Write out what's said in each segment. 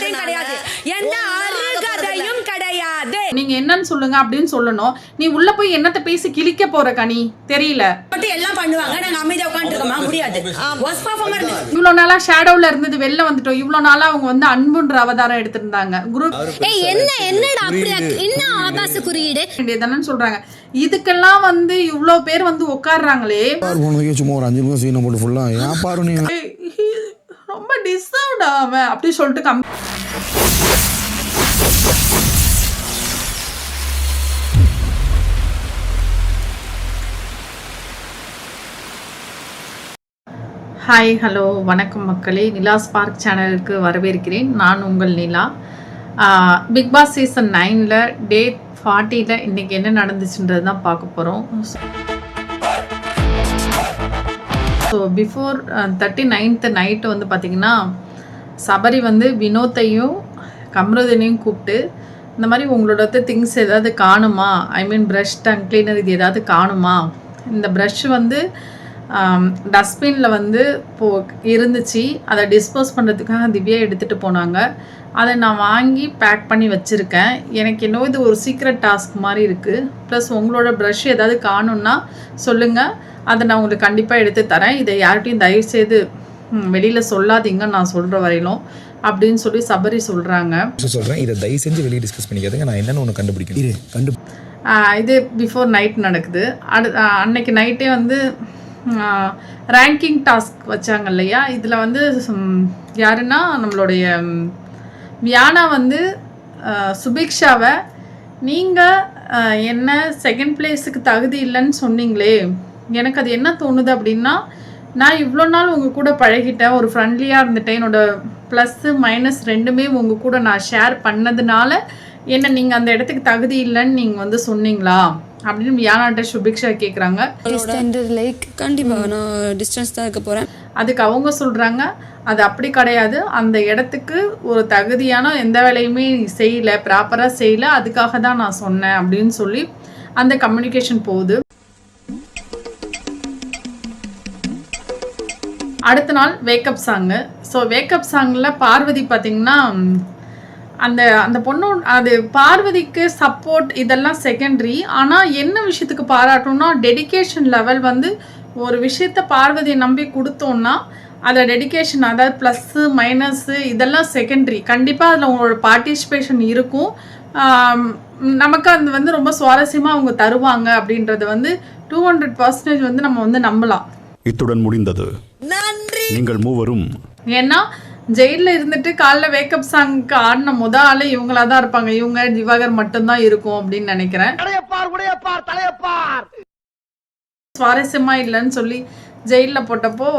வார்த்தையும் கிடையாது, எந்த அருகதையும் கிடையாது. நீங்க என்னன்னு சொல்லுங்க அப்படின்னு சொல்லணும். நீ உள்ள போய் என்னத்த பேசி கிழிக்க போற கனி தெரியல. எல்லாம் பண்ணுவாங்க, நாங்க அமைதியா உட்கார்ந்துருக்கோமா? முடியாது. இவ்வளவு நாளா ஷேடோல இருந்தது வெளில வந்துட்டோம். இவ்வளவு நாளா அவங்க வந்து அன்புன்ற அவதாரம் எடுத்திருந்தாங்க. குரூப் என்னடா அப்படி என்ன ஆபாச குறியீடு என்னன்னு சொல்றாங்க. இதுக்கெல்லாம் வந்து இவ்வளவு பேர் வந்து உட்கார்றாங்களே, சும்மா ஒரு 5 நிமிஷம் சீனை போட்டு ஃபுல்லா ஏன் பாரு நீ ரொம்ப டிஸ்டர்ப்ட் அவன் அப்படி சொல்லிட்டு ஹாய் ஹலோ வணக்கம் மக்களே, நிலா ஸ்பார்க் சேனலுக்கு வரவேற்கிறேன். நான் உங்கள் நிலா. பிக் பாஸ் சீசன் 9ல் டே 40ல் இன்றைக்கி என்ன நடந்துச்சுன்றது தான் பார்க்க போகிறோம். ஸோ பிஃபோர் 39th நைட்டு வந்து பார்த்திங்கன்னா சபரி வந்து வினோத்தையும் கம்ருதனையும் கூப்பிட்டு இந்த மாதிரி உங்களோட திங்ஸ் ஏதாவது காணுமா, ஐ மீன் ப்ரஷ், டங் கிளீனர் இது ஏதாவது காணுமா, இந்த ப்ரஷ் வந்து டஸ்ட்பினில் வந்து இருந்துச்சு, அதை டிஸ்போஸ் பண்ணுறதுக்காக திவ்யா எடுத்துகிட்டு போனாங்க. அதை நான் வாங்கி பேக் பண்ணி வச்சுருக்கேன். எனக்கு இன்னும் இது ஒரு சீக்ரெட் டாஸ்க் மாதிரி இருக்குது. ப்ளஸ் உங்களோட ப்ரஷ் ஏதாவது காணுன்னா சொல்லுங்கள், அதை நான் உங்களுக்கு கண்டிப்பாக எடுத்து தரேன். இதை யார்கிட்டையும் தயவுசெய்து வெளியில் சொல்லாதீங்க நான் சொல்கிற வரையிலும் அப்படின்னு சொல்லி சபரி சொல்கிறாங்க. சொல்கிறேன், இதை தயவு செஞ்சு வெளியே டிஸ்கஸ் பண்ணிக்காதுங்க, நான் என்னென்னு ஒன்று கண்டுபிடிக்கிறேன். இது பிஃபோர் நைட் நடக்குது. அன்னைக்கு நைட்டே வந்து ரேங்கிங் டாஸ்க் வச்சாங்க இல்லையா. இதில் வந்து யாருன்னா நம்மளுடைய வியானா வந்து சுபிக்ஷாவை நீங்கள் என்ன செகண்ட் பிளேஸுக்கு தகுதி இல்லைன்னு சொன்னீங்களே, எனக்கு அது என்ன தோணுது அப்படின்னா, நான் இவ்வளோ நாள் உங்கள் கூட பழகிட்டேன், ஒரு ஃப்ரெண்ட்லியாக இருந்துட்டேன், என்னோடய ப்ளஸ்ஸு மைனஸ் ரெண்டுமே உங்கள் கூட நான் ஷேர் பண்ணதுனால என்ன நீங்கள் அந்த இடத்துக்கு தகுதி இல்லைன்னு நீங்கள் வந்து சொன்னீங்களா அப்படின்னு வியானாட்ட சுபிக்ஷா கேட்குறாங்க. கண்டிப்பாக நான் டிஸ்டன்ஸ் தான் இருக்க போகிறேன். அதுக்கு அவங்க சொல்கிறாங்க, அது அப்படி கிடையாது, அந்த இடத்துக்கு ஒரு தகுதியான எந்த வேலையுமே செய்யலை, ப்ராப்பராக செய்யலை, அதுக்காக தான் நான் சொன்னேன் அப்படின்னு சொல்லி அந்த கம்யூனிகேஷன் போகுது. அடுத்த நாள் வேக்கப் சாங்கு. ஸோ வேக்கப் சாங்கில் பார்வதி பார்த்திங்கன்னா அந்த அந்த பொண்ணு அது பார்வதிக்கு சப்போர்ட் இதெல்லாம் செகண்டரி. ஆனால் என்ன விஷயத்துக்கு பாராட்டணும்னா டெடிக்கேஷன் லெவல் வந்து ஒரு விஷயத்த பார்வதியை நம்பி கொடுத்தோன்னா அதை டெடிக்கேஷன், அதாவது ப்ளஸ்ஸு மைனஸ்ஸு இதெல்லாம் செகண்டரி. கண்டிப்பாக அதில் உங்களோட பார்ட்டிசிபேஷன் இருக்கும். நமக்கு அது வந்து ரொம்ப சுவாரஸ்யமாக அவங்க தருவாங்க அப்படின்றது வந்து 200% வந்து நம்ம வந்து நம்பலாம். இத்துடன் முடிந்தது. நன்றி நீங்கள் மூவரும். ஏன்னா ஜெயிலில் இருந்துட்டு காலைல வேக்கப் சாங்க்கு ஆடின ஆளே இவங்களா தான் இருப்பாங்க. இவங்க திவாகர் மட்டும்தான் இருக்கும் அப்படின்னு நினைக்கிறேன். சுவாரஸ்யமா இல்லைன்னு சொல்லி ஜெயிலில் போட்டப்போ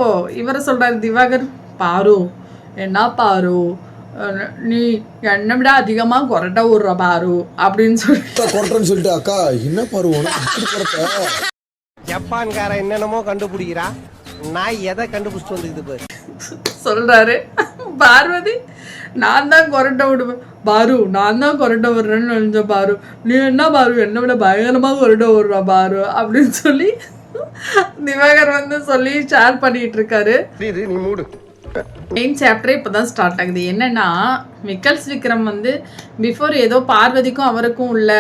இவரை சொல்றாரு திவாகர், பாரு என்ன பாரு நீ என்னை விட அதிகமா கொரட்டை விடுற பாரு அப்படின்னு சொல்லிட்டு அக்கா என்ன பாரு ஜப்பான்கார என்னென்னமோ கண்டுபிடிக்கிறா, நான் எதை கண்டுபிடிச்சிட்டு வந்துக்குது சொல்றாரு. பார்வதி, நான் தான் கொரட்டை விடுவேன் பாரு, நான் தான் கொரட்டை விடுறேன்னு நினைச்ச பாரு, நீ என்ன பாரு என்னை விட பயங்கரமாக கொரட்டை விடுறா பாரு அப்படின்னு சொல்லி திவாகர் வந்து சொல்லி ஷேர் பண்ணிட்டு இருக்காரு. மெயின் சாப்டரே இப்போதான் ஸ்டார்ட் ஆகுது. என்னன்னா விக்கல்ஸ் விக்ரம் வந்து பிஃபோர் ஏதோ பார்வதிக்கும் அவருக்கும் உள்ள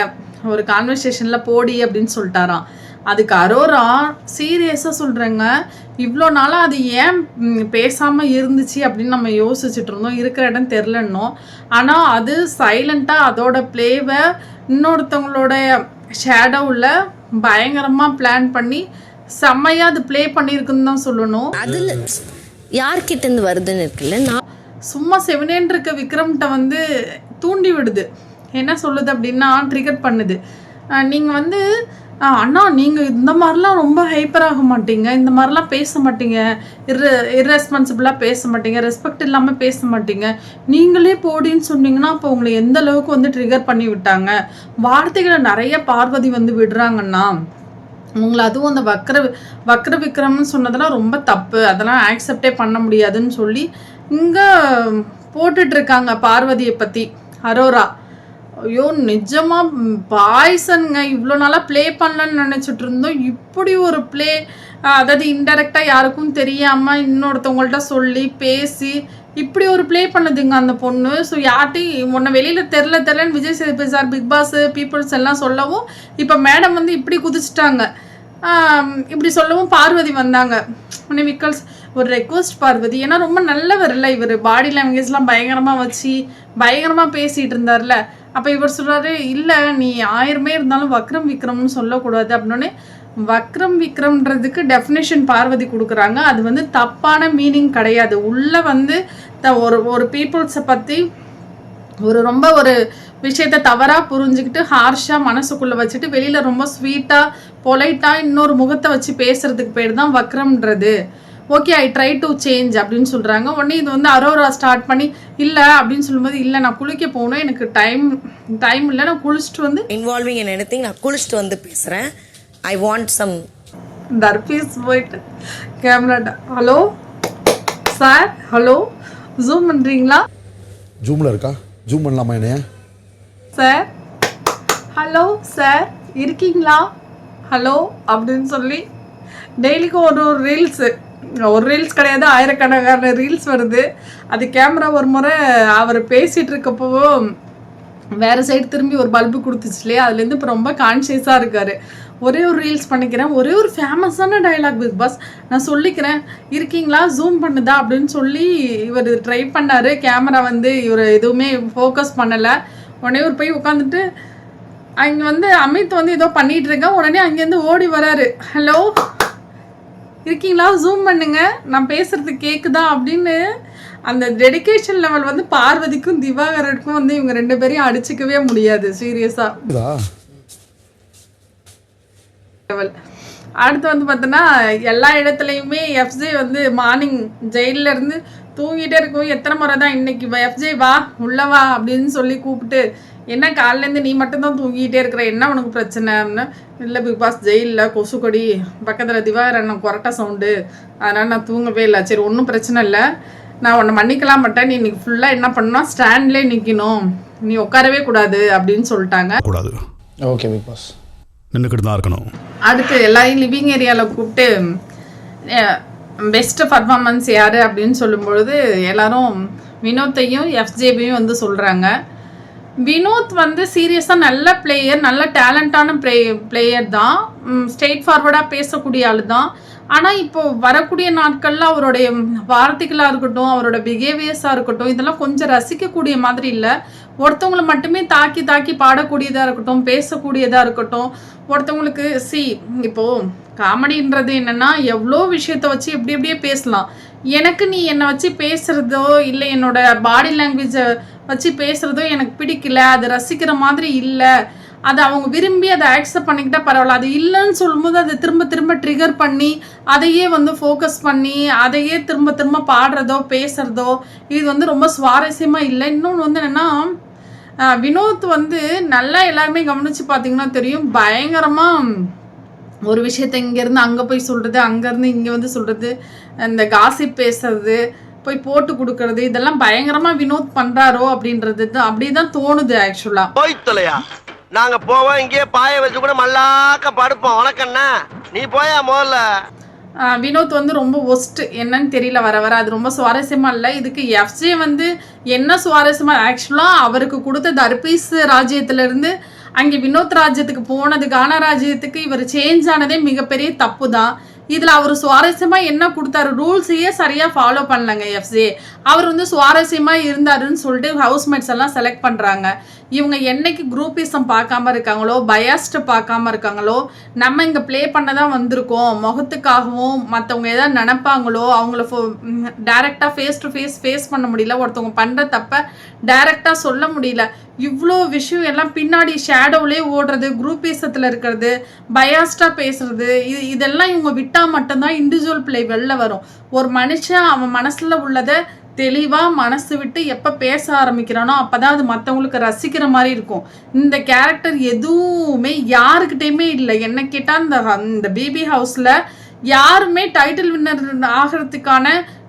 ஒரு கான்வர்சேஷனில் போடி அப்படின்னு சொல்லிட்டாராம். அதுக்கு அரோரா சீரியஸாக சொல்கிறேங்க, இவ்வளோ நாளாக அது ஏன் பேசாமல் இருந்துச்சு அப்படின்னு நம்ம யோசிச்சுட்டு இருந்தோம், இருக்கிற இடம் தெரிலன்னோம். ஆனால் அது சைலண்ட்டாக அதோட பிளேவை இன்னொருத்தவங்களோட ஷேடோவில் பயங்கரமாக பிளான் பண்ணி செம்மையாக அது ப்ளே பண்ணியிருக்குன்னு தான் சொல்லணும். அதில் யார்கிட்டேருந்து வருதுன்னு இருக்குல்ல, நான் சும்மா செவனேன்னு இருக்க விக்ரம்கிட்ட வந்து தூண்டி விடுது. என்ன சொல்லுது அப்படின்னா ட்ரிகர் பண்ணுது. நீங்கள் வந்து அண்ணா நீங்கள் இந்த மாதிரிலாம் ரொம்ப ஹைப்பர் ஆக மாட்டீங்க, இந்த மாதிரிலாம் பேச மாட்டீங்க, இர்ரெஸ்பான்சிபிளாக பேச மாட்டீங்க, ரெஸ்பெக்ட் இல்லாமல் பேச மாட்டீங்க, நீங்களே போடின்னு சொன்னீங்கன்னா அப்போ உங்களை எந்த அளவுக்கு வந்து ட்ரிகர் பண்ணி விட்டாங்க, வார்த்தைகளை நிறைய பார்வதி வந்து விடுறாங்கன்னா உங்களை, அதுவும் அந்த வக்ர விக்ரம்னு சொன்னதெல்லாம் ரொம்ப தப்பு, அதெல்லாம் ஆக்செப்டே பண்ண முடியாதுன்னு சொல்லி இங்கே போட்டுட்ருக்காங்க பார்வதியை பற்றி அரோரா. ஐயோ நிஜமா பாய்சனுங்க. இவ்வளோ நாளாக ப்ளே பண்ணலன்னு நினச்சிட்டு இருந்தோம். இப்படி ஒரு ப்ளே, அதாவது இன்டெரக்டாக யாருக்கும் தெரியாமல் இன்னொருத்தவங்கள்ட்ட சொல்லி பேசி இப்படி ஒரு ப்ளே பண்ணுதுங்க அந்த பொண்ணு. ஸோ யார்ட்டையும் உன்னை வெளியில் தெரிலன்னு Vijay Sethupathi sir, Bigg Boss, peoples எல்லாம் சொல்லவும் இப்போ மேடம் வந்து இப்படி குதிச்சிட்டாங்க. இப்படி சொல்லவும் பார்வதி வந்தாங்க. உடனே விக்கல்ஸ் ஒரு ரெக்வஸ்ட் பார்வதி, ஏன்னா ரொம்ப நல்லவர் இல்லை இவர், பாடி லாங்குவேஜ்லாம் பயங்கரமாக வச்சு பயங்கரமாக பேசிகிட்டு இருந்தார்ல. அப்போ இவர் சொல்கிறாரு, இல்லை நீ 1000 இருந்தாலும் வக்ரம் விக்ரம்னு சொல்லக்கூடாது அப்படின்னோடனே, வக்ரம் விக்ரம்ன்றதுக்கு டெஃபினேஷன் பார்வதி கொடுக்குறாங்க. அது வந்து தப்பான மீனிங் கிடையாது. உள்ளே வந்து ஒரு பீப்புள்ஸை பற்றி ரொம்ப ஒரு விஷயத்த தவறாக புரிஞ்சுக்கிட்டு ஹார்ஷாக மனசுக்குள்ளே வச்சுட்டு வெளியில் ரொம்ப ஸ்வீட்டாக பொலைட்டாக இன்னொரு முகத்தை வச்சு பேசுகிறதுக்கு பேர் தான் வக்ரம்ன்றது. Okay, I try to change அப்படின்னு சொல்கிறாங்க. உடனே இது வந்து அரோரா ஸ்டார்ட் பண்ணி இல்லை அப்படின்னு சொல்லும்போது, இல்லை நான் குளிக்க போகணும், எனக்கு டைம் இல்லை, நான் குளிச்சுட்டு வந்து இன்வால்விங் இன் எனிதிங், நான் குளிச்சுட்டு வந்து பேசுகிறேன், ஐ வாண்ட் சம். தர்பீஸ் போயிட்டு கேமராட்ட, ஹலோ சார், ஹலோ ஜூம் பண்ணுறீங்களா? ஜூமில் இருக்கா? ஜூம் பண்ணலாமா என்னைய? சார், ஹலோ சார் இருக்கீங்களா, ஹலோ அப்படின்னு சொல்லி டெய்லிக்கும் ஒரு ரீல்ஸ் கிடையாது, ஆயிரக்கணக்கான ரீல்ஸ் வருது. அது கேமரா ஒரு முறை அவர் பேசிகிட்டு இருக்கப்போ வேறு சைடு திரும்பி ஒரு பல்பு கொடுத்துச்சு இல்லையா, அதுலேருந்து இப்போ ரொம்ப கான்ஷியஸாக இருக்கார். ஒரே ஒரு ரீல்ஸ் பண்ணிக்கிறேன், ஒரே ஒரு ஃபேமஸான டைலாக் பிக் பாஸ் நான் சொல்லிக்கிறேன், இருக்கீங்களா, ஜூம் பண்ணுதா அப்படின்னு சொல்லி இவர் ட்ரை பண்ணார். கேமரா வந்து இவர் எதுவுமே ஃபோக்கஸ் பண்ணலை. உடனே ஒரு போய் உட்காந்துட்டு அங்கே வந்து அமித் வந்து ஏதோ பண்ணிகிட்டு இருக்கேன். உடனே அங்கேருந்து ஓடி வராரு, ஹலோ இருக்கீங்களா, ஜூம் பண்ணுங்க, நான் பேசுறது கேட்குதா அப்படின்னு. அந்த டெடிகேஷன் லெவல் வந்து பார்வதிக்கும் திவாகரனுக்கும் வந்து இவங்க 2 பேரையும் அடிச்சுக்கவே முடியாது சீரியஸா. அடுத்து வந்து பார்த்தோன்னா எல்லா இடத்துலையுமே எஃப்ஜே வந்து மார்னிங் ஜெயிலில் இருந்து தூங்கிட்டே இருக்கும். எத்தனை முறை தான் இன்னைக்கு எஃப்ஜே வா உள்ளவா அப்படின்னு சொல்லி கூப்பிட்டு, என்ன காலிலேருந்து நீ மட்டும்தான் தூங்கிட்டே இருக்கிற, என்ன உனக்கு பிரச்சனை அப்படின்னா, இல்லை பிக் பாஸ் ஜெயிலில் கொசுக்கொடி பக்கத்தில் திவாகரன் கொரட்டா சவுண்டு, அதனால் நான் தூங்கவே இல்லை. சரி ஒன்றும் பிரச்சனை இல்லை, நான் உன்னை மன்னிக்கலாம் மாட்டேன், நீ இன்னைக்கு ஃபுல்லாக என்ன பண்ணணும், ஸ்டாண்ட்லேயே நிற்கணும், நீ உட்காரவே கூடாது அப்படின்னு சொல்லிட்டாங்க. கூடாது, ஓகே பிக் பாஸ் நின்றுக்கிட்டு தான் இருக்கணும். அடுத்து எல்லாரையும் லிவிங் ஏரியாவில் கூப்பிட்டு பெஸ்ட்டு பர்ஃபார்மன்ஸ் யார் அப்படின்னு சொல்லும்பொழுது எல்லாரும் வினோத்தையும் எஃப்ஜேபையும் வந்து சொல்கிறாங்க. வினோத் வந்து சீரியஸாக நல்ல பிளேயர், நல்ல டேலண்டான பிளேயர் தான், ஸ்ட்ரெயிட் ஃபார்வர்டாக பேசக்கூடிய ஆள் தான். ஆனால் இப்போது வரக்கூடிய நாட்களில் அவருடைய வார்த்தைகளாக இருக்கட்டும், அவரோட பிஹேவியர்ஸாக இருக்கட்டும், இதெல்லாம் கொஞ்சம் ரசிக்கக்கூடிய மாதிரி இல்லை. ஒருத்தவங்களை மட்டுமே தாக்கி பாடக்கூடியதாக இருக்கட்டும், பேசக்கூடியதாக இருக்கட்டும். ஒருத்தவங்களுக்கு இப்போது காமெடின்றது என்னென்னா எவ்வளோ விஷயத்தை வச்சு எப்படியே பேசலாம். எனக்கு நீ என்னை வச்சு பேசுகிறதோ இல்லை என்னோட பாடி லாங்குவேஜை வச்சு பேசுகிறதோ எனக்கு பிடிக்கல, அது ரசிக்கிற மாதிரி இல்லை, அது அவங்க விரும்பி அதை ஆக்செப்ட் பண்ணிக்கிட்டா பரவாயில்ல. அது இல்லைன்னு சொல்லும்போது அதை திரும்ப ட்ரிகர் பண்ணி அதையே வந்து ஃபோக்கஸ் பண்ணி அதையே திரும்ப பாடுறதோ பேசுகிறதோ இது வந்து ரொம்ப சுவாரஸ்யமாக இல்லை. இன்னொன்று வந்து என்னென்னா, வினோத் வந்து நல்லா எல்லாருமே கவனித்து பார்த்தீங்கன்னா தெரியும், பயங்கரமாக ஒரு விஷயத்த இங்கேருந்து அங்கே போய் சொல்கிறது, அங்கேருந்து இங்கே வந்து சொல்கிறது, இந்த காசிப் பேசுறது, போய் போட்டு கொடுக்கறது, இதெல்லாம் பயங்கரமாக வினோத் பண்ணுறாரோ அப்படின்றது தான் அப்படி தான் தோணுது ஆக்சுவலாக. போய்த்தலையா நாங்க போவோம், இங்கேயே பாய வச்சு கூட மல்லாக்க படுப்போம், உனக்கண்ணா நீ போயா முதல்ல. வினோத் வந்து ரொம்ப ஒஸ்ட் என்னன்னு தெரியல, வர அது ரொம்ப சுவாரஸ்யமாக இல்லை. இதுக்கு எஃப்ஜே வந்து என்ன சுவாரஸ்யமாக, ஆக்சுவலாக அவருக்கு கொடுத்த தர்பீஸ் ராஜ்யத்திலேருந்து அங்கே வினோத் ராஜ்யத்துக்கு போனது, கானா ராஜ்யத்துக்கு இவர் சேஞ்ச் ஆனதே மிகப்பெரிய தப்பு தான். இதில் அவர் சுவாரஸ்யமாக என்ன கொடுத்தாரு, ரூல்ஸையே சரியாக ஃபாலோ பண்ணலங்க எஃப்ஜே. அவர் வந்து சுவாரஸ்யமாக இருந்தாருன்னு சொல்லிட்டு ஹவுஸ்மேட்ஸ் எல்லாம் செலக்ட் பண்ணுறாங்க. இவங்க என்னைக்கு குரூப்பிசம் பார்க்காம இருக்காங்களோ, பயாஸ்ட்டு பார்க்காம இருக்காங்களோ, நம்ம இங்கே ப்ளே பண்ண தான் வந்திருக்கோம், முகத்துக்காகவும் மற்றவங்க எதாவது நினைப்பாங்களோ அவங்கள டைரெக்டாக ஃபேஸ் டு ஃபேஸ் பண்ண முடியல, ஒருத்தவங்க பண்ணுற தப்பை டைரெக்டாக சொல்ல முடியல. இவ்வளோ விஷயம் எல்லாம் பின்னாடி ஷேடோவிலே ஓடுறது, குரூப்பிசத்தில் இருக்கிறது, பயாஸ்டாக பேசுறது, இதெல்லாம் இவங்க விட்டால் மட்டும்தான் இண்டிவிஜுவல் பிளே வெளில வரும். ஒரு மனுஷன் அவன் மனசில் உள்ளதை தெளிவாக மனசு விட்டு எப்போ பேச ஆரம்பிக்கிறானோ அப்போ தான் அது மற்றவங்களுக்கு ரசிக்கிற மாதிரி இருக்கும். இந்த கேரக்டர் எதுவுமே யாருக்கிட்டையுமே இல்லை. என்ன கேட்டால் இந்த பிபி ஹவுஸில் யாருமே டைட்டில் வின்னர் ஆகிறதுக்கான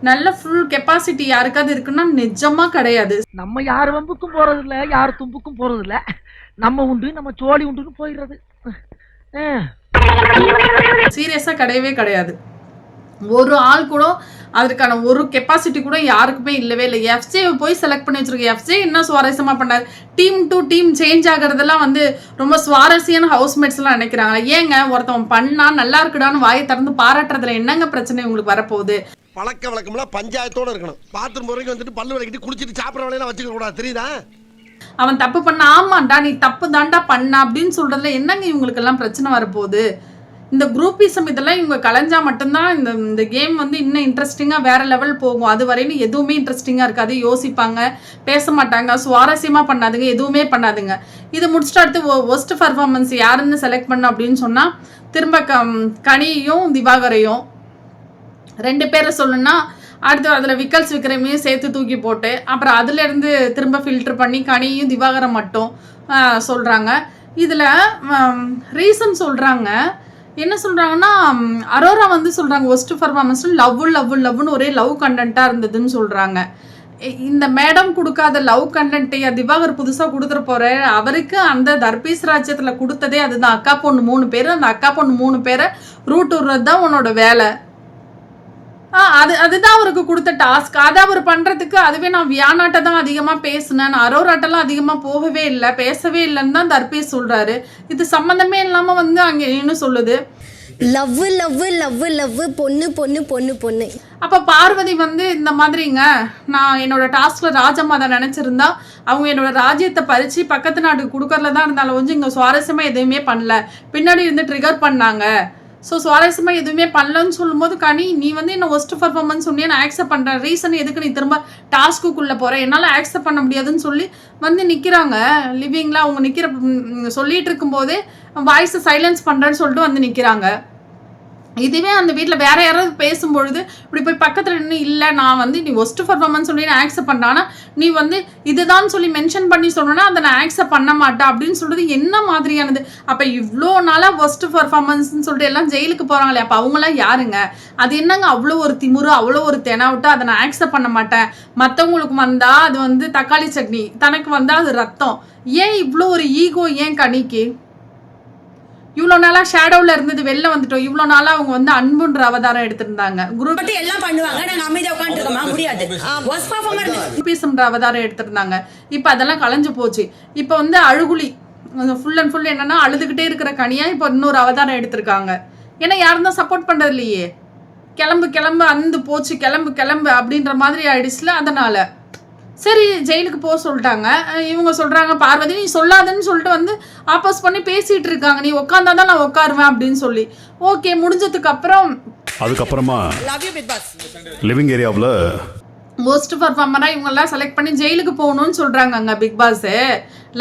நல்ல ஃபுல் கெப்பாசிட்டி யாருக்காவது இருக்குன்னா நிஜமா கிடையாது. நம்ம யார் வம்புக்கும் போறது இல்ல, யார் தும்புக்கும் போறது இல்ல. நம்ம உண்டு நம்ம சோழி உண்டுன்னு போயிடுறது. சீரியஸா கிடையவே கிடையாது. ஒரு ஆள் கூட அதற்கான ஒரு கெப்பாசிட்டி கூட யாருக்குமே இல்லவே இல்லை. எஃப்ஜே போய் செலக்ட் பண்ணி வச்சிருக்க. எஃப்ஜே என்ன சுவாரஸ்யமா பண்ணாரு, டீம் டு டீம் சேஞ்ச் ஆகிறதெல்லாம் வந்து ரொம்ப சுவாரஸ்யான ஹவுஸ்மேட்ஸ் எல்லாம் நினைக்கிறாங்களா? ஏங்க ஒருத்தவன் பண்ணா நல்லா இருக்குடான்னு வாயை திறந்து பாராட்டுறதுல என்னங்க பிரச்சனை உங்களுக்கு வரப்போகுது? பழக்க வழக்கம்லாம் பஞ்சாயத்தோட இருக்கணும். பாத்ரூம் வரைக்கும் வந்துட்டு பல்லு விளக்கிட்டு குளிச்சுட்டு சாப்பிட்ற வேலையெல்லாம் வச்சுக்க கூடாது, தெரியுதா? அவன் தப்பு பண்ண, ஆமாண்டா நீ தப்பு தாண்டா பண்ண அப்படின்னு சொல்றதுல என்னங்க இவங்களுக்கு எல்லாம் பிரச்சனை வரப்போகுது? இந்த குரூப்பிசம் இதெல்லாம் இவங்க கலைஞ்சா மட்டும்தான் இந்த கேம் வந்து இன்னும் இன்ட்ரெஸ்டிங்காக வேற லெவல் போகும். அது வரையும் எதுவுமே இன்ட்ரெஸ்டிங்காக இருக்காது. யோசிப்பாங்க, பேச மாட்டாங்க, சுவாரஸ்யமாக பண்ணாதுங்க, எதுவுமே பண்ணாதுங்க. இதை முடிச்சுட்டு அடுத்து ஒஸ்ட் பர்ஃபார்மன்ஸ் யாருன்னு செலக்ட் பண்ண அப்படின்னு சொன்னால் திரும்ப கனியையும் திவாகரையும் 2 பேரை சொல்லணும்னா அடுத்து அதில் விக்கல்ஸ் விக்ரமையும் சேர்த்து தூக்கி போட்டு அப்புறம் அதுலேருந்து திரும்ப ஃபில்டர் பண்ணி கனியும் திவாகரம் மட்டும் சொல்கிறாங்க. இதில் ரீசன் சொல்கிறாங்க. என்ன சொல்கிறாங்கன்னா, அரோரா வந்து சொல்கிறாங்க ஒஸ்ட் பர்ஃபார்மன்ஸ் லவ்னு ஒரே லவ் கண்டென்ட்டாக இருந்ததுன்னு சொல்கிறாங்க. இந்த மேடம் கொடுக்காத லவ் கண்டென்ட்டையா திவாகர் புதுசாக கொடுத்துட போகிற? அவருக்கு அந்த தர்பீஸ் ராஜ்யத்தில் கொடுத்ததே அதுதான். அக்கா பொண்ணு 3 பேர், அந்த அக்கா பொண்ணு 3 பேரை ரூட் விடுறது தான் உன்னோட வேலை. அதுதான் அவருக்கு கொடுத்த டாஸ்க். அதை அவர் பண்ணுறதுக்கு அதுவே நான் வியானாட்ட தான் அதிகமாக பேசினேன், அரோராட்டெல்லாம் அதிகமாக போகவே இல்லை, பேசவே இல்லைன்னு தான் தர்பீஸ் சொல்கிறாரு. இது சம்மந்தமே இல்லாமல் வந்து அங்கே என்ன சொல்லுது, லவ் லவ் லவ் லவ் பொண்ணு பொண்ணு பொண்ணு பொண்ணு. அப்போ பார்வதி வந்து இந்த மாதிரிங்க, நான் என்னோட டாஸ்கில் ராஜமாதா நினச்சிருந்தா அவங்க என்னோட ராஜ்யத்தை பறித்து பக்கத்து நாட்டுக்கு கொடுக்கறதுல தான் இருந்தாலும் கொஞ்சம் இங்கே சுவாரஸ்யமாக எதுவுமே பண்ணல, பின்னாடி இருந்து ட்ரிகர் பண்ணாங்க. ஸோ சுவாரஸ்யமாக எதுவுமே பண்ணலன்னு சொல்லும்போது கனி நீ வந்து என்ன ஒஸ்ட் பர்ஃபார்மன்ஸ் சொன்னியே நான் ஆக்செப்ட் பண்ணுறேன், ரீசன் எதுக்கு நீ திரும்ப டாஸ்க்குள்ளே போகிற, என்னால் ஆக்செப்ட் பண்ண முடியாதுன்னு சொல்லி வந்து நிற்கிறாங்க லிவிங்கில். அவங்க நிற்கிற சொல்லிட்டு இருக்கும்போதே வாய்ஸை சைலன்ஸ் பண்ணுறேன்னு சொல்லிட்டு வந்து நிற்கிறாங்க. இதுவே அந்த வீட்டில் வேற யாராவது பேசும்பொழுது இப்படி போய் பக்கத்தில் நின்று இல்லை நான் வந்து நீ ஒஸ்ட் பர்ஃபார்மன்ஸ் சொல்லி நான் ஆக்செப்ட் பண்ணானா நீ வந்து இதுதான் சொல்லி மென்ஷன் பண்ணி சொன்னா அதை நான் ஆக்செப்ட் பண்ண மாட்டேன் அப்படின்னு சொல்றது என்ன மாதிரியானது? அப்போ இவ்வளோ நாளாக ஒஸ்ட் பர்ஃபார்மன்ஸ்ன்னு சொல்லிட்டு எல்லாம் ஜெயிலுக்கு போகிறாங்களே, அப்போ அவங்களாம் யாருங்க? அது என்னங்க அவ்வளோ ஒரு திமுரு, அவ்வளோ ஒரு தெனாவிட்டு அதை நான் ஆக்செப்ட் பண்ண மாட்டேன். மற்றவங்களுக்கு வந்தால் அது வந்து தக்காளி சட்னி, தனக்கு வந்தால் அது ரத்தம். ஏன் இவ்வளோ ஒரு ஈகோ ஏன் கனிக்கு? இவ்வளோ நாளாக ஷேடோவில் இருந்தது வெளில வந்துட்டோம். இவ்வளோ நாளாக அவங்க வந்து அன்புன்ற அவதாரம் எடுத்திருந்தாங்க. குரூப் எல்லாம் பண்ணுவாங்க, நாங்கள் அமைதியாக உட்காந்துருக்கோமா முடியாது. குரூப்பிசம்ன்ற அவதாரம் எடுத்திருந்தாங்க. இப்போ அதெல்லாம் கலைஞ்சு போச்சு. இப்போ வந்து அழுகுலி ஃபுல் அண்ட் ஃபுல் என்னன்னா அழுதுகிட்டே இருக்கிற கனியா இப்போ இன்னொரு அவதாரம் எடுத்திருக்காங்க. ஏன்னா யாரும் தான் சப்போர்ட் பண்ணுறது இல்லையே. கிளம்பு அந்து போச்சு, கிளம்பு அப்படின்ற மாதிரி ஆயிடுச்சுல. அதனால சரி ஜெயிலுக்கு போக சொல்லிட்டாங்க. இவங்க சொல்கிறாங்க பார்வதி நீ சொல்லாதன்னு சொல்லிட்டு வந்து ஆப்போஸ் பண்ணி பேசிகிட்டு இருக்காங்க, நீ உட்காந்தாதான் நான் உட்காருவேன் அப்படின்னு சொல்லி. ஓகே முடிஞ்சதுக்கு அப்புறம் அதுக்கப்புறமா லிவிங் ஏரியாவில் மோஸ்ட் பர்ஃபார்மராக இவங்கெல்லாம் செலக்ட் பண்ணி ஜெயிலுக்கு போகணும்னு சொல்கிறாங்க. அங்கே பிக் பாஸ்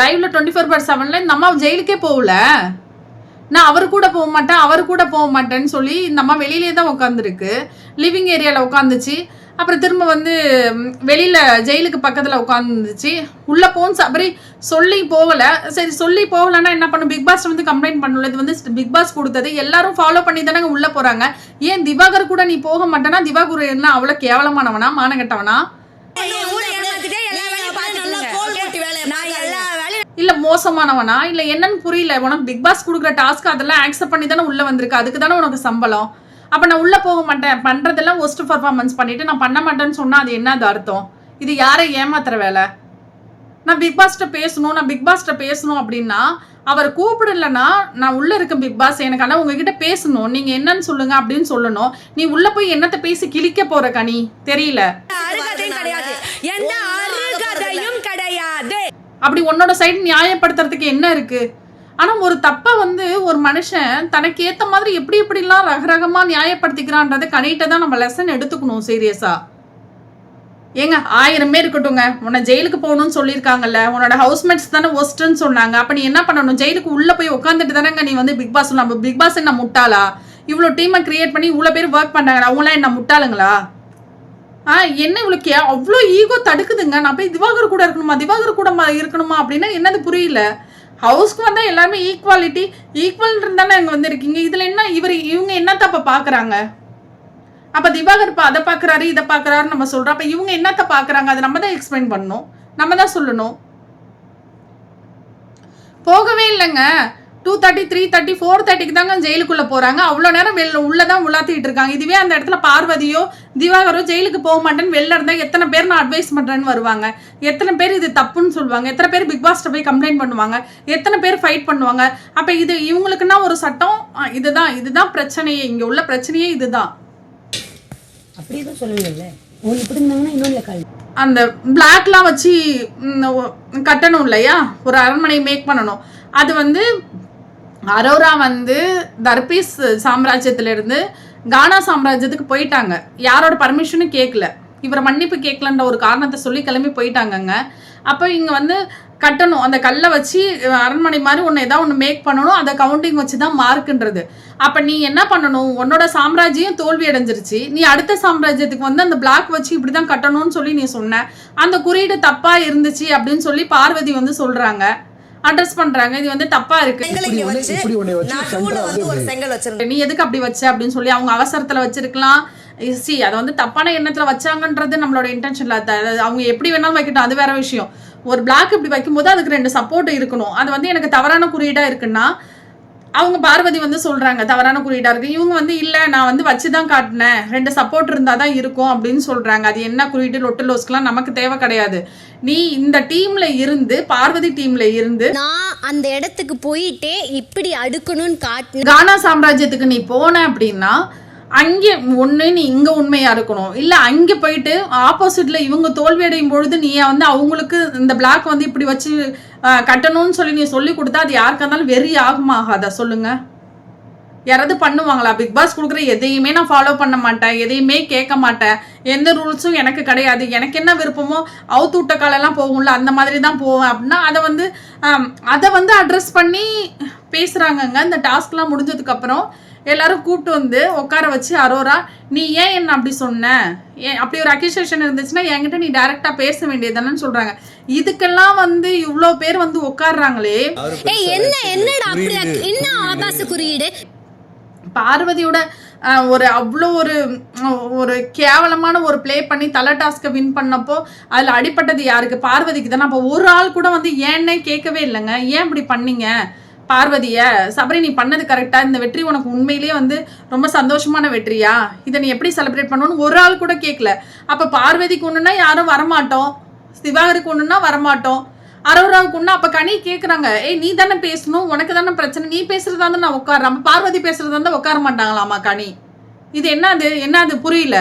லைவ்ல 24/7 இந்த அம்மா ஜெயிலுக்கே போகல. நான் அவர் கூட போக மாட்டேன்னு சொல்லி இந்த அம்மா வெளியிலே தான் உட்காந்துருக்கு. லிவிங் ஏரியாவில் உட்காந்துச்சு. அப்புறம் திரும்ப வந்து வெளியில் ஜெயிலுக்கு பக்கத்தில் உட்காந்துச்சு. உள்ளே போன்னு சபரி சொல்லி போகலை. சரி சொல்லி போகலன்னா என்ன பண்ணும், பிக் பாஸ் வந்து கம்ப்ளைண்ட் பண்ணல. இது வந்து பிக் பாஸ் கொடுத்தது, எல்லாரும் ஃபாலோ பண்ணி தானே உள்ளே போகிறாங்க. ஏன் திவாகர் கூட நீ போக மாட்டேன்னா திவாகர் என்ன அவ்வளோ கேவலமானவனா, மானகட்டவனா, இல்லை மோசமானவனா, இல்லை என்னன்னு புரியல. உனக்கு பிக் பாஸ் கொடுக்குற டாஸ்க் அதெல்லாம் ஆக்செப்ட் பண்ணி தானே உள்ளே வந்திருக்கு, அதுக்கு தானே உனக்கு சம்பளம். அப்போ நான் உள்ளே போக மாட்டேன், பண்ணுறதெல்லாம் ஒஸ்ட் பர்ஃபார்மன்ஸ் பண்ணிவிட்டு நான் பண்ண மாட்டேன்னு சொன்னால் அது என்னது அர்த்தம்? இது யாரை ஏமாத்துற வேலை? நான் பிக் பாஸ்ட்ட பேசணும் அப்படின்னா அவர் கூப்பிடலன்னா நான் உள்ளே இருக்கேன் பிக் பாஸ் எனக்கு, ஆனால் உங்ககிட்ட பேசணும், நீங்கள் என்னன்னு சொல்லுங்க அப்படின்னு சொல்லணும். நீ உள்ளே போய் என்னத்தை பேசி கிழிக்க போகிற கனி தெரியல. அப்படி உன்னோட சைடு நியாயப்படுத்துறதுக்கு என்ன இருக்குது? ஆனால் ஒரு தப்பை வந்து ஒரு மனுஷன் தனக்கு ஏற்ற மாதிரி எப்படிலாம் ரகரகமாக நியாயப்படுத்திக்கிறான்றதை கனிட்ட தான் நம்ம லெசன் எடுத்துக்கணும் சீரியஸாக. ஏங்க 1000 பேர் இருக்கட்டுங்க, உன்னை ஜெயிலுக்கு போகணும்னு சொல்லியிருக்காங்கல்ல, உன்னோட ஹவுஸ்மேட்ஸ் தானே ஒஸ்ட்டுன்னு சொன்னாங்க. அப்போ நீ என்ன பண்ணணும், ஜெயிலுக்கு உள்ளே போய் உட்காந்துட்டு தானேங்க நீ வந்து பிக் பாஸ் நம்ம பிக் பாஸ் என்ன முட்டாளா? இவ்வளோ டீமை கிரியேட் பண்ணி இவ்வளோ பேர் ஒர்க் பண்ணாங்க, அவங்களாம் என்ன முட்டாளுங்களா? என்ன இவ்வளோ அவ்வளோ ஈகோ தடுக்குதுங்க. நான் போய் திவாகர் கூட இருக்கணுமா அப்படின்னா என்னது புரியல. ஹவுஸ்க்கு வந்தால் எல்லாருமே ஈக்குவல் இருந்தானே அங்கே வந்து இருக்கீங்க. இதில் என்ன இவங்க என்ன தப்ப பார்க்குறாங்க? அப்ப திவாகர் இப்ப அதை பாக்குறாரு இதை பாக்குறாரு நம்ம சொல்றோம். அப்ப இவங்க என்னத்த பாக்குறாங்க அது நம்ம தான் எக்ஸ்பிளைன் பண்ணணும், நம்ம தான் சொல்லணும். போகவே இல்லைங்க. 2:30 3:30 4:30 தாங்க ஜெயிலுக்குள்ள போறாங்க. அவ்வளவு நேரம் உள்ளதான் உலாத்திட்டு இருக்காங்க. இதுவே அந்த இடத்துல பார்வதியோ திவாகரோ ஜெயிலுக்கு போக மாட்டேன்னு வெளில இருந்தா எத்தனை பேர் நான் அட்வைஸ் பண்றேன்னு வருவாங்க, எத்தனை பேர் இது தப்புன்னு சொல்லுவாங்க, எத்தனை பேர் பிக் பாஸ்ட போய் கம்ப்ளைண்ட் பண்ணுவாங்க, எத்தனை பேர் ஃபைட் பண்ணுவாங்க. அப்ப இது இவங்களுக்குன்னா ஒரு சட்டம் இதுதான் பிரச்சனையே, இங்க உள்ள பிரச்சனையே இதுதான். அப்படிதான் சொல்லல இப்படி இருந்தாங்கன்னா இன்னொரு அந்த பிளாக்லாம் வச்சு கட்டணும் இல்லையா, ஒரு அரண்மனை மேக் பண்ணணும். அது வந்து அரோரா வந்து தர்பீஸ் சாம்ராஜ்யத்துல இருந்து கானா சாம்ராஜ்யத்துக்கு போயிட்டாங்க. யாரோட பர்மிஷனும் கேட்கல, இவரை மன்னிப்பு கேட்கலன்ற ஒரு காரணத்தை சொல்லி கிளம்பி போயிட்டாங்கங்க. அப்போ இங்க வந்து கட்டணும், அந்த கல்லை வச்சு அரண்மனை மாதிரி ஏதாவது ஒன்று மேக் பண்ணணும். அதை கவுண்டிங் வச்சு தான் மார்க்குன்றது. அப்போ நீ என்ன பண்ணணும், உன்னோட சாம்ராஜ்யம் தோல்வி அடைஞ்சிருச்சு, நீ அடுத்த சாம்ராஜ்யத்துக்கு வந்து அந்த பிளாக் வச்சு இப்படி தான் கட்டணும்னு சொல்லி நீ சொன்ன, அந்த குறியீடு தப்பா இருந்துச்சு அப்படின்னு சொல்லி பார்வதி வந்து சொல்றாங்க, அட்ரஸ் பண்றாங்க. இது வந்து தப்பா இருக்கு, நீ எதுக்கு அப்படி வச்ச அப்படின்னு சொல்லி அவங்க அவசரத்துல வச்சிருக்கலாம். அதை வந்து தப்பான எண்ணத்துல வச்சாங்கன்றது நம்மளோட இன்டென்ஷன்ல, அவங்க எப்படி வேணாலும் வைக்கட்டும், அது வேற விஷயம். ஒரு பிளாக் இப்படி வைக்கும்போது அதுக்கு 2 சப்போர்ட் இருக்கணும். அது வந்து எனக்கு தவறான குறியீடா இருக்குன்னா அவங்க பார்வதி வந்து சொல்றாங்க தவறான குறியீடா இருக்கு. இவங்க வந்து இல்ல நான் வந்து வச்சுதான் காட்டினேன், 2 சப்போர்ட் இருந்தாதான் இருக்கும் அப்படின்னு சொல்றாங்க. அது என்ன குறியீடு லொட்டு லோஸ்க்குலாம் நமக்கு தேவை கிடையாது. நீ இந்த டீம்ல இருந்து பார்வதி டீம்ல இருந்து நான் அந்த இடத்துக்கு போயிட்டே இப்படி அடுக்கணும்னு காட்டின கானா சாம்ராஜ்யத்துக்கு நீ போன அப்படின்னா அங்கே ஒண்ணு நீ இங்க உண்மையா இருக்கணும், இல்ல அங்க போயிட்டு ஆப்போசிட்ல இவங்க தோல்வி அடையும் பொழுது நீ வந்து அவங்களுக்கு இந்த பிளாக் வந்து இப்படி வச்சு கட்டணும்னு சொல்லி நீ சொல்லி கொடுத்தா அது யாருக்கா இருந்தாலும் வெறி ஆகுமா ஆகாதா சொல்லுங்க? யாராவது பண்ணுவாங்களா? பிக் பாஸ் கொடுக்குற எதையுமே நான் ஃபாலோ பண்ண மாட்டேன், எதையுமே கேட்க மாட்டேன், எந்த ரூல்ஸும் எனக்கு கிடையாது, எனக்கு என்ன விருப்பமோ அவுத்து விட்ட காலெல்லாம் போகும்ல அந்த மாதிரி தான் போவேன் அப்படின்னா அதை வந்து அட்ரஸ் பண்ணி பேசுறாங்கங்க. இந்த டாஸ்க்லாம் முடிஞ்சதுக்கு அப்புறம் எல்லாரும் கூப்பிட்டு வந்து உட்கார வச்சு அரோரா நீ ஏன் என்ன அப்படி சொன்ன, அப்படி ஒரு அக்யூசேஷன் இருந்துச்சுன்னா என்கிட்ட நீ டைரக்டா பேச வேண்டியதுதானு சொல்றாங்க. இதுக்கெல்லாம் வந்து இவ்வளோ பேர் வந்து உட்காடுறாங்களே, என்னடா அப்படி என்ன ஆபாச குறியீடு. பார்வதியோட ஒரு அவ்வளோ ஒரு கேவலமான ஒரு பிளே பண்ணி தலை டாஸ்கை வின் பண்ணப்போ அதில் அடிப்பட்டது யாருக்கு? பார்வதிக்கு தானே. அப்போ ஒரு ஆள் கூட வந்து ஏன்னே கேட்கவே இல்லைங்க, ஏன் இப்படி பண்ணீங்க பார்வதிய, சபரி நீ பண்ணது கரெக்டா, இந்த வெற்றி உனக்கு உண்மையிலேயே வந்து ரொம்ப சந்தோஷமான வெற்றியா, இதை நீ எப்படி செலிப்ரேட் பண்ணணும்னு ஒரு ஆள் கூட கேட்கல. அப்ப பார்வதிக்கு ஒண்ணுன்னா யாரும் வரமாட்டோம், திவாகருக்கு ஒண்ணுன்னா வரமாட்டோம், அரோராவுக்கு ஒண்ணு. அப்ப கனி கேக்குறாங்க ஏய் நீ தானே பேசணும், உனக்கு தானே பிரச்சனை, நீ பேசுறதா இருந்தா நான் உட்கார்றேன், அப்ப பார்வதி பேசுறதா இருந்தா உட்கார மாட்டாங்களாமா கனி? இது என்னது புரியல.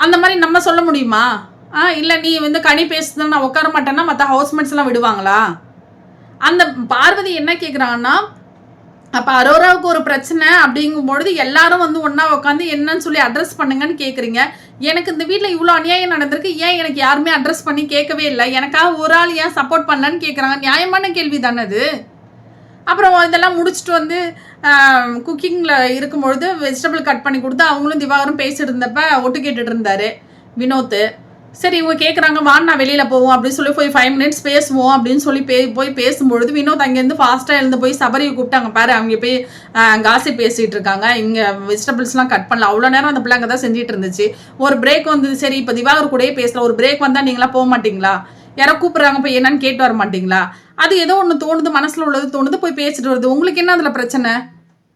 அந்த மாதிரி நம்ம சொல்ல முடியுமா? இல்லை நீ வந்து கனி பேசுதான் நான் உட்கார மாட்டேன்னா மற்ற ஹவுஸ்மேட்ஸ் எல்லாம் விடுவாங்களா? அந்த பார்வதி என்ன கேட்குறாங்கன்னா அப்போ அரோராவுக்கு ஒரு பிரச்சனை அப்படிங்கும்பொழுது எல்லாரும் வந்து ஒன்றா உட்காந்து என்னன்னு சொல்லி அட்ரஸ் பண்ணுங்கன்னு கேட்குறீங்க. எனக்கு இந்த வீட்டில் இவ்வளோ அநியாயம் நடந்திருக்கு, ஏன் எனக்கு யாருமே அட்ரஸ் பண்ணி கேட்கவே இல்லை, எனக்காக ஒரு ஆள் ஏன் சப்போர்ட் பண்ணலன்னு கேட்குறாங்க. நியாயமான கேள்வி தானே அது. அப்புறம் இதெல்லாம் முடிச்சுட்டு வந்து குக்கிங்கில் இருக்கும்பொழுது வெஜிடபிள் கட் பண்ணி கொடுத்து அவங்களும் திவாகரும் பேசிட்டு இருந்தப்ப ஒட்டு கேட்டுட்டு இருந்தாரு வினோத். சரி இவங்க கேட்குறாங்க வான் நான் வெளியில் போவோம் அப்படின்னு சொல்லி போய் 5 minutes பேசுவோம் அப்படின்னு சொல்லி போய் பேசும்பொழுது வினோத் அங்கேருந்து ஃபாஸ்ட்டாக எழுந்து போய் சபரியை கூப்பிட்டாங்க பாரு, அவங்க போய் காசி பேசிகிட்டு இருக்காங்க, இங்கே வெஜிடபிள்ஸ்லாம் கட் பண்ணல. அவ்வளோ நேரம் அந்த பிள்ளைங்க தான் செஞ்சுட்டு இருந்துச்சு. ஒரு பிரேக் வந்து சரி இப்போ திவாகர் கூடயே பேசலாம், ஒரு பிரேக் வந்தால் நீங்களா போக மாட்டீங்களா, யாரோ கூப்பிட்றாங்க போய் என்னன்னு கேட்டு வர மாட்டீங்களா? அது ஏதோ ஒன்று தோணுது, மனசில் உள்ளது தோணுது, போய் பேசிட்டு வருது. உங்களுக்கு என்ன அதில் பிரச்சனை?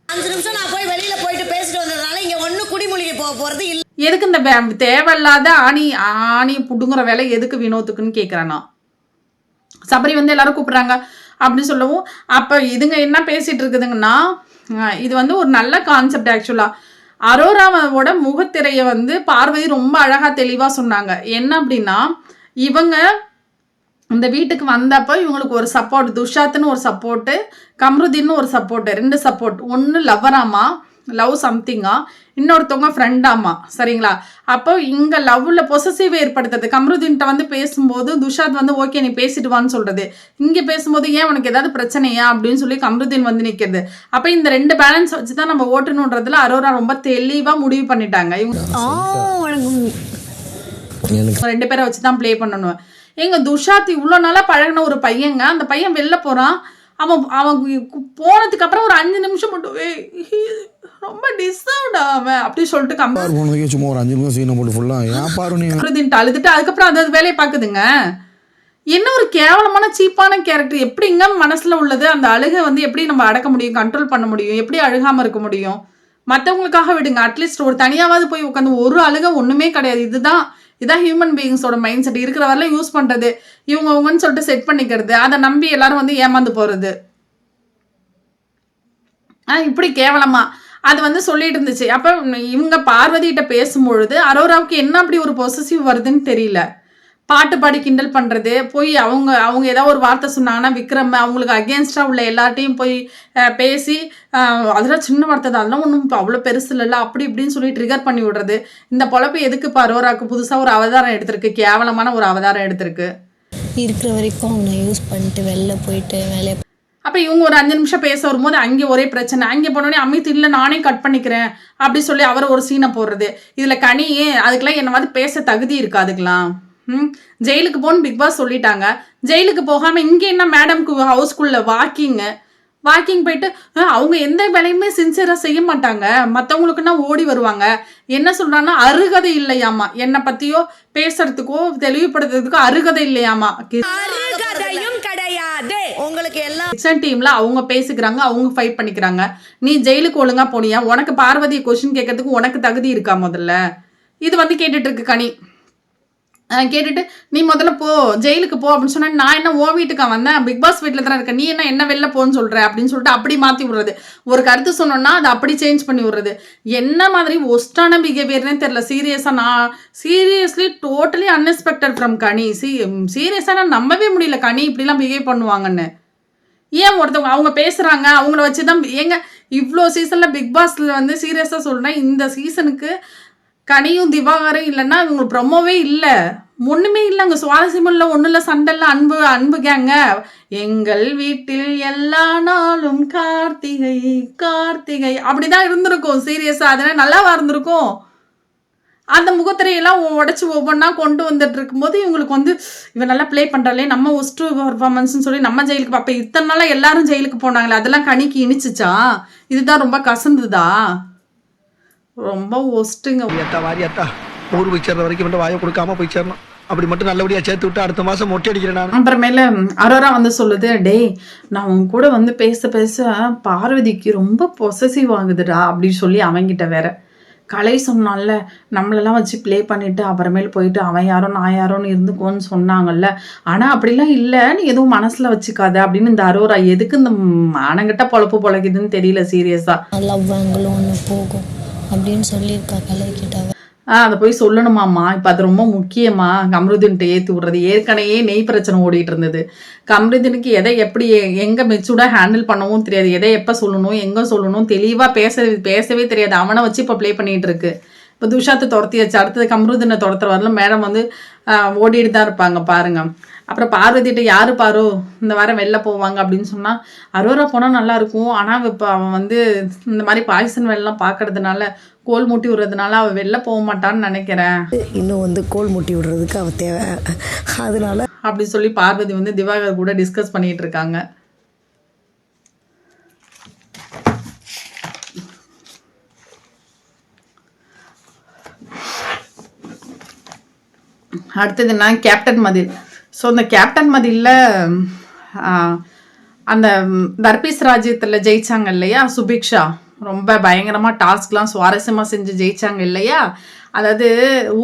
5 நிமிஷம் நான் போய் வெளியில போயிட்டு பேசிட்டு வந்ததுனால இங்க ஒன்னும் குடிமொழிக்கு போறது இல்ல. எதுக்கு இந்த தேவையில்லாத ஆணி புடுங்குற வேலை எதுக்கு வினோத்துக்குன்னு கேட்குறேன்னா? சபரி வந்து எல்லாரும் கூப்பிடுறாங்க அப்படின்னு சொல்லவும் அப்போ இதுங்க என்ன பேசிட்டு இருக்குதுங்கன்னா இது வந்து ஒரு நல்ல கான்செப்ட். ஆக்சுவலாக அரோராவோட முகத்திரையை வந்து பார்வதி ரொம்ப அழகாக தெளிவாக சொன்னாங்க. என்ன அப்படின்னா இவங்க இந்த வீட்டுக்கு வந்தப்போ இவங்களுக்கு ஒரு சப்போர்ட், துஷாத்துன்னு ஒரு சப்போர்ட்டு, கம்ருதீன்னு ஒரு சப்போர்ட்டு, 2 சப்போர்ட். ஒன்று லவ்வராமா, லவ் சம்திங்கா, இன்னொருத்தவங்க ஃப்ரெண்டாமா, சரிங்களா? அப்போ இங்கே லவ்வில் பொசசிவ் ஏற்படுத்துறது. கம்ருதீன்கிட்ட வந்து பேசும்போது துஷாத் வந்து ஓகே நீ பேசிட்டு வான்னு சொல்கிறது, இங்கே பேசும்போது ஏன் உனக்கு ஏதாவது பிரச்சனையா அப்படின்னு சொல்லி கம்ருதீன் வந்து நிற்கிறது. அப்போ இந்த 2 பேலன்ஸ் வச்சு தான் நம்ம ஓட்டணுன்றதுல அரோரா ரொம்ப தெளிவாக முடிவு பண்ணிட்டாங்க. இவங்க 2 பேரை வச்சு தான் ப்ளே பண்ணணும். எங்க துஷாத் இவ்வளோ நாளாக பழகின ஒரு பையங்க, அந்த பையன் வெளில போகிறான், அவன் அவன் போனதுக்கு அப்புறம் ஒரு 5 நிமிஷம் மட்டும் ரொம்ப டிஸ்டர்ப்டா அவன் அப்படி சொல்லிட்டு பாரு போனதுக்கே சும்மா ஒரு 5 நிமிஷம் சீனை போட்டு ஃபுல்லாக ஏன் பாரு நீ அழுதுட்டு அதுக்கப்புறம் அது வேலையை பார்க்குதுங்க. என்ன ஒரு கேவலமான சீப்பான கேரக்டர். எப்படிங்க மனசுல உள்ளது அந்த அழுகை வந்து எப்படி நம்ம அடக்க முடியும், கண்ட்ரோல் பண்ண முடியும், எப்படி அழுகாம இருக்க முடியும்? மற்றவங்களுக்காக விடுங்க, அட்லீஸ்ட் ஒரு தனியாவது போய் உட்காந்து ஒரு அழுகை ஒண்ணுமே கிடையாது. இதான் ஹியூமன் பீயிங்ஸோட மைண்ட் செட். இருக்கிற வரலாம் யூஸ் பண்றது, இவங்கன்னு சொல்லிட்டு செட் பண்ணிக்கிறது, அதை நம்பி எல்லாரும் வந்து ஏமாந்து போறது. இப்படி கேவலமா அது வந்து சொல்லிட்டு இருந்துச்சு. அப்ப இவங்க பார்வதிகிட்ட பேசும்பொழுது அரோராவுக்கு என்ன அப்படி ஒரு பொசசிவ் வருதுன்னு தெரியல. பாட்டு பாடி கிண்டல் பண்ணுறது, போய் அவங்க ஏதாவது ஒரு வார்த்தை சொன்னாங்கன்னா விக்ரம் அவங்களுக்கு அகேன்ஸ்டாக உள்ள எல்லார்ட்டையும் போய் பேசி அதெல்லாம் சின்ன வார்த்தை தான், அதெல்லாம் ஒன்றும் அவ்வளோ பெருசு இல்லைல்ல அப்படி இப்படின்னு சொல்லி ட்ரிகர் பண்ணி விடுறது. இந்த பொழப்பு எதுக்கு இப்போ அரோராவுக்கு புதுசாக ஒரு அவதாரம் எடுத்திருக்கு, கேவலமான ஒரு அவதாரம் எடுத்திருக்கு. இருக்கிற வரைக்கும் அவனை யூஸ் பண்ணிட்டு வெளில போயிட்டு வேலையை. அப்போ இவங்க ஒரு 5 நிமிஷம் பேச வரும்போது அங்கே ஒரே பிரச்சனை. அங்கே போனோடனே அமித் இல்லை நானே கட் பண்ணிக்கிறேன் அப்படி சொல்லி அவர் ஒரு சீனை போடுறது. இதில் கனியே அதுக்கெல்லாம் என்னவாது பேச தகுதி இருக்கா? அதுக்கெல்லாம் ஜெயிலுக்கு போன்னு பிக் பாஸ் சொல்லிட்டாங்க. ஜெயிலுக்கு போகாமல் இங்கே என்ன மேடம்க்கு ஹவுஸ்குள்ள வாக்கிங் போயிட்டு அவங்க எந்த வேலையுமே சின்சியராக செய்ய மாட்டாங்க, மற்றவங்களுக்குன்னா ஓடி வருவாங்க. என்ன சொல்கிறாங்கன்னா அருகதை இல்லையாமா, என்னை பற்றியோ பேசுறதுக்கோ தெளிவுபடுத்துறதுக்கோ அருகதை இல்லையாமா. உங்களுக்கு எல்லாம் கிச்சன் டீம்ல அவங்க பேசிக்கிறாங்க, அவங்க ஃபைட் பண்ணிக்கிறாங்க. நீ ஜெயிலுக்கு ஒழுங்கா போனியா? உனக்கு பார்வதியை கொஸ்டின் கேட்கறதுக்கு உனக்கு தகுதி இருக்கா? முதல்ல இது வந்து கேட்டுட்டு இருக்கு கனி. கேட்டுட்டு நீ முதல்ல போ ஜெயிலுக்கு போ அப்படின்னு சொன்னா, நான் என்ன ஓ வீட்டுக்கா வந்தேன், பிக் பாஸ் வீட்டில் தானே இருக்கேன், நீ என்ன வெளில போன்னு சொல்ற அப்படின்னு சொல்லிட்டு அப்படி மாற்றி விடுறது. ஒரு கருத்து சொன்னோன்னா அதை அப்படி சேஞ்ச் பண்ணி விடுறது. என்ன மாதிரி ஒஸ்டான பிஹேவியர்னே தெரியல. சீரியஸ்லி டோட்டலி அன்எக்ஸ்பெக்டட் ஃப்ரம் கனி. சீரியஸாக நான் நம்பவே முடியல கனி இப்படிலாம் பிஹேவ் பண்ணுவாங்கன்னு. ஏன் ஒருத்தவங்க அவங்க பேசுகிறாங்க, அவங்கள வச்சு தான் ஏங்க இவ்வளோ சீசனில் பிக் பாஸில் வந்து சீரியஸாக சொல்கிறேன், இந்த சீசனுக்கு கனியும் திவாகரும் இல்லைன்னா இவங்களுக்கு ப்ரொமோவே இல்லை, ஒன்றுமே இல்லை. அங்கே சுவாரஸ்யமும் இல்லை, ஒன்றும் இல்லை, சண்டை இல்லை, அன்பு கேங்க. எங்கள் வீட்டில் எல்லா நாளும் கார்த்திகை அப்படிதான் இருந்திருக்கும். சீரியஸாக அதனால் நல்லாவா இருந்திருக்கும்? அந்த முகத்திரையெல்லாம் உடச்சி ஒவ்வொன்றா கொண்டு வந்துட்டு இருக்கும்போது இவங்களுக்கு வந்து இவன் நல்லா ப்ளே பண்ணுறாளே, நம்ம ஒஸ்ட்டு பர்ஃபார்மன்ஸ்னு சொல்லி நம்ம ஜெயிலுக்கு அப்போ இத்தனை நாளாக எல்லாரும் ஜெயிலுக்கு போனாங்களே, அதெல்லாம் கனிக்கு இனிச்சிச்சா? இதுதான் ரொம்ப கசந்துதா? ரொம்ப ஒஸ்ட்டுங்க. வாரியாத்தா ஊர் போய் சேர்ற வரைக்கும் மட்டும் வாயை கொடுக்காம போய் சேரணும். அப்படி மட்டும் நல்லபடியாக சேர்த்து விட்டு அடுத்த மாதம் மொட்டை அடிக்கிறேன் நான். அப்புறமேல அரோரா வந்து சொல்லுது, நான் உன் கூட வந்து பேச பார்வதிக்கு ரொம்ப பொசசிவ் ஆகுதுடா அப்படின்னு சொல்லி அவங்கிட்ட வேற கலை சொன்னால நம்மளெல்லாம் வச்சு ப்ளே பண்ணிட்டு அப்புறமேல போயிட்டு அவன் யாரோ நான் யாரோன்னு இருந்துக்கோன்னு சொன்னாங்கல்ல, ஆனால் அப்படிலாம் இல்லை, நீ எதுவும் மனசில் வச்சுக்காத அப்படின்னு இந்த அரோரா எதுக்கு இந்த மானங்கிட்ட பொழக்குதுன்னு தெரியல. சீரியஸாக லவ் ஆங்கிளும் ஒன்று போகும் அப்படின்னு சொல்லியிருக்கா கலைக்கிட்ட. அதை போய் சொல்லணுமாம்மா. இப்போ அது ரொம்ப முக்கியமா கம்ருதீன்கிட்ட ஏற்றி விடுறது. ஏற்கனவே நெய் பிரச்சனை ஓடிட்டு இருந்தது. கம்ருதீனுக்கு எதை எப்படி எங்கே மெச்சூர்டாக ஹேண்டில் பண்ணவும் தெரியாது, எதை எப்போ சொல்லணும் எங்கே சொல்லணும் தெளிவாக பேசவே தெரியாது. அவனை வச்சு இப்போ ப்ளே பண்ணிகிட்டு இருக்கு. இப்போ துஷாத்தை துரத்தியாச்சு, அடுத்தது கம்ருதீனை துரத்துற வரல மேடம் வந்து ஓடிட்டு தான் இருப்பாங்க பாருங்க. அப்புறம் பார்வதிட்ட யாரு பாரு இந்த வாரம் வெளில போவாங்க அப்படின்னு சொன்னால், அரோரா போனால் நல்லாயிருக்கும், ஆனால் இப்போ அவன் வந்து இந்த மாதிரி பாய்சன் வெள்ளம் பார்க்கறதுனால கோல் மூட்டி விடுறதுனால அவள் வெளில போக மாட்டான்னு நினைக்கிறேன். இன்னும் வந்து கோல் மூட்டி விடுறதுக்கு அவ தேவை, அதனால அப்படி சொல்லி பார்வதி வந்து திவாகர் கூட டிஸ்கஸ் பண்ணிட்டு இருக்காங்க. அடுத்தது என்ன, கேப்டன் மதில். ஸோ இந்த கேப்டன் மதிலில் அந்த தர்பீஸ் ராஜ்யத்தில் ஜெயிச்சாங்க இல்லையா சுபிக்ஷா, ரொம்ப பயங்கரமாக டாஸ்க்லாம் சுவாரஸ்யமாக செஞ்சு ஜெயிச்சாங்க இல்லையா. அதாவது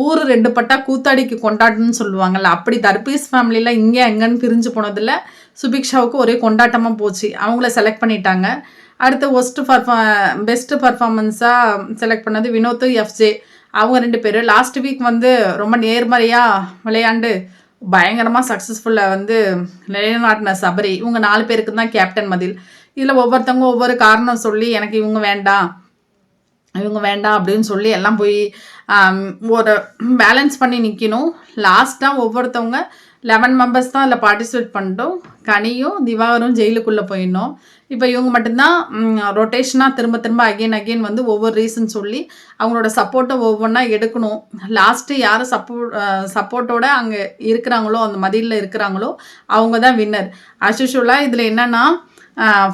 ஊர் 2 பட்டா கூத்தாடிக்கு கொண்டாட்டம்னு சொல்லுவாங்கள்ல, அப்படி தர்பீஸ் ஃபேமிலியில் இங்கே எங்கன்னு பிரிஞ்சு போனதில் சுபிக்ஷாவுக்கு ஒரே கொண்டாட்டமாக போச்சு. அவங்கள செலக்ட் பண்ணிட்டாங்க. அடுத்து பெஸ்ட்டு பர்ஃபார்மன்ஸாக செலக்ட் பண்ணது வினோத் எஃப்ஜே. அவங்க 2 பேர் லாஸ்ட் வீக் வந்து ரொம்ப நேர்மறையாக விளையாண்டு பயங்கரமாக சக்ஸஸ்ஃபுல்லாக வந்து நிலைநாட்டின சபரி. இவங்க 4 பேருக்கு தான் கேப்டன் மதில். இதில் ஒவ்வொருத்தவங்க ஒவ்வொரு காரணம் சொல்லி எனக்கு இவங்க வேண்டாம் அப்படின்னு சொல்லி எல்லாம் போய் ஒரு பேலன்ஸ் பண்ணி நிற்கணும். லாஸ்ட்டாக ஒவ்வொருத்தவங்க 11 மெம்பர்ஸ் தான் அதில் பார்ட்டிசிபேட் பண்ணிட்டோம். கனியும் திவாகரும் ஜெயிலுக்குள்ளே போயிடணும். இப்போ இவங்க மட்டும்தான் ரொட்டேஷனாக திரும்ப அகெயின் வந்து ஒவ்வொரு ரீசன் சொல்லி அவங்களோட சப்போர்ட்டை ஒவ்வொன்றா எடுக்கணும். லாஸ்ட்டு யார் சப்போர்ட்டோட அங்கே இருக்கிறாங்களோ, அந்த மதிலில் இருக்கிறாங்களோ அவங்க தான் வின்னர். அஸ்யூஷுவலாக இதில் என்னென்னா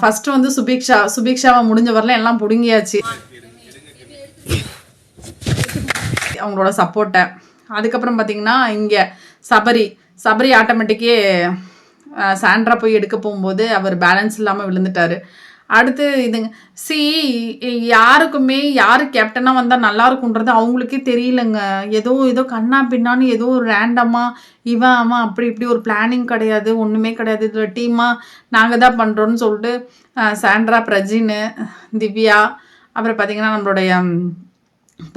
ஃபஸ்ட்டு வந்து சுபிக்ஷாவை முடிஞ்ச வரல எல்லாம் பிடுங்கியாச்சு அவங்களோட சப்போர்ட்டை. அதுக்கப்புறம் பார்த்திங்கன்னா இங்கே சபரி ஆட்டோமேட்டிக்கே சாண்ட்ரா போய் எடுக்க போகும்போது அவர் பேலன்ஸ் இல்லாமல் விழுந்துட்டார். அடுத்து இதுங்க யாருக்குமே யார் கேப்டனாக வந்தால் நல்லா இருக்குன்றது அவங்களுக்கே தெரியலங்க. ஏதோ கண்ணா பின்னான்னு ஏதோ ஒரு ரேண்டமாக அவன் அப்படி இப்படி ஒரு பிளானிங் கிடையாது, ஒன்றுமே கிடையாது. இதில் டீமாக நாங்கள் தான் பண்ணுறோன்னு சொல்லிட்டு சாண்ட்ரா, பிரஜின், திவ்யா, அப்புறம் பார்த்திங்கன்னா நம்மளுடைய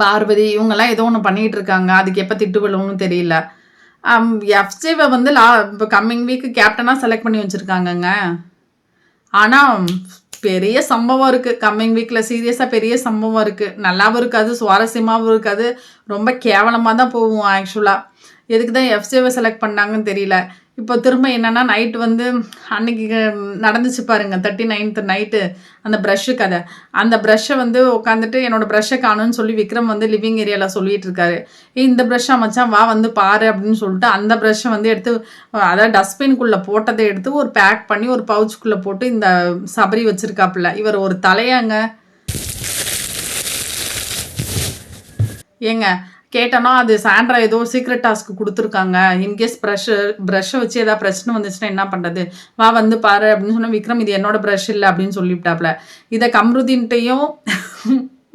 பார்வதி இவங்கெல்லாம் ஏதோ ஒன்று பண்ணிகிட்டு இருக்காங்க. அதுக்கு எப்போ திட்டு விழுவும்னு தெரியல. எஃப்ஜேவை வந்து இப்போ கம்மிங் வீக்கு கேப்டனாக செலக்ட் பண்ணி வச்சுருக்காங்கங்க. ஆனால் பெரிய சம்பவம் இருக்குது கம்மிங் வீக்கில், சீரியஸாக பெரிய சம்பவம் இருக்குது. நல்லாவும் இருக்காது, சுவாரஸ்யமாகவும் இருக்காது, ரொம்ப கேவலமாக தான் போகும். ஆக்சுவலாக எதுக்கு தான் எஃப்ஜேவை செலக்ட் பண்ணாங்கன்னு தெரியல. இப்போ திரும்ப என்னென்னா நைட்டு வந்து அன்னைக்கு நடந்துச்சு பாருங்க 39th நைட்டு அந்த ப்ரஷ்ஷு கதை. அந்த ப்ரஷ்ஷை வந்து உட்காந்துட்டு என்னோடய ப்ரஷ்ஷை காணும்னு சொல்லி விக்ரம் வந்து லிவிங் ஏரியாவில் சொல்லிகிட்டு இருக்காரு. இந்த ப்ரஷ்ஷை மச்சான் வா வந்து பாரு அப்படின்னு சொல்லிட்டு அந்த ப்ரஷ்ஷை வந்து எடுத்து அதாவது டஸ்ட்பின்குள்ளே போட்டதை எடுத்து ஒரு பேக் பண்ணி ஒரு பவுச்சுக்குள்ளே போட்டு இந்த சபரி வச்சுருக்காப்புல. இவர் ஒரு தலையாங்க. ஏங்க கேட்டோன்னா அது சாண்ட்ரா ஏதோ சீக்ரெட் டாஸ்க்கு கொடுத்துருக்காங்க. இன்கேஸ் ப்ரஷ்ஷை வச்சு ஏதாவது பிரச்சனை வந்துச்சுன்னா என்ன பண்ணுறது, வா வந்து பாரு அப்படின்னு சொன்னால் விக்ரம் இது என்னோட ப்ரஷ் இல்லை அப்படின்னு சொல்லிவிட்டாப்புல. இதை கம்ருதீன்ட்டையும்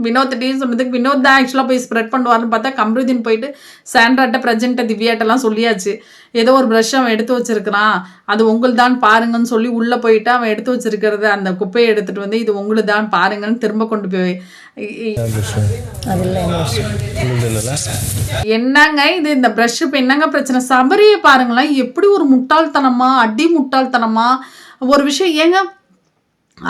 வினோத்திட்டையும் சொன்னதுக்கு வினோத் தான் ஆக்சுவலாக போய் ஸ்ப்ரெட் பண்ணுவார்னு பார்த்தா கம்ருதீன் போயிட்டு சாண்ட்ராட்ட, பிரஜன்ட்ட, திவ்யாட்டெல்லாம் சொல்லியாச்சு. ஏதோ ஒரு ப்ரஷ் அவன் எடுத்து வச்சிருக்கிறான், அது உங்களுதான் பாருங்கன்னு சொல்லி உள்ளே போயிட்டு அவன் எடுத்து வச்சிருக்கிறத அந்த குப்பையை எடுத்துகிட்டு வந்து இது உங்களுக்கு தான் பாருங்கன்னு திரும்ப கொண்டு போய் என்னங்க இது இந்த ப்ரஷ் இப்போ என்னங்க பிரச்சனை? சபரியை பாருங்களேன், எப்படி ஒரு முட்டாள்தனமா முட்டாள்தனமா ஒரு விஷயம். ஏங்க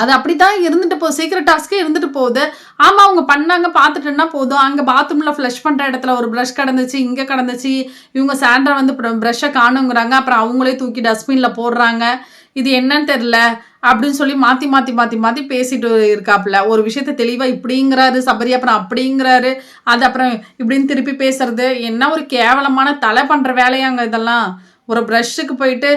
அது அப்படி தான் இருந்துட்டு போகுது, சீக்ரெட் டாஸ்க்கே இருந்துட்டு போகுது. ஆமாம் அவங்க பண்ணாங்க பார்த்துட்டுன்னா போதும். அங்கே பாத்ரூமில் ஃப்ளஷ் பண்ணுற இடத்துல ஒரு ப்ரஷ் கிடந்துச்சு, இங்கே கிடந்துச்சு. இவங்க சாண்ட்ரா வந்து ப்ரஷ்ஷை காணுங்கிறாங்க, அப்புறம் அவங்களே தூக்கி டஸ்ட்பினில் போடுறாங்க. இது என்னன்னு தெரில அப்படின்னு சொல்லி மாற்றி பேசிட்டு இருக்காப்புல. ஒரு விஷயத்த தெளிவாக இப்படிங்கிறாரு சபரி, அப்புறம் அப்படிங்கிறாரு, அது அப்புறம் இப்படின்னு திருப்பி பேசுறது. என்ன ஒரு கேவலமான தலை பண்ணுற வேலையாங்க இதெல்லாம். ஒரு ப்ரஷ்ஷுக்கு போயிட்டு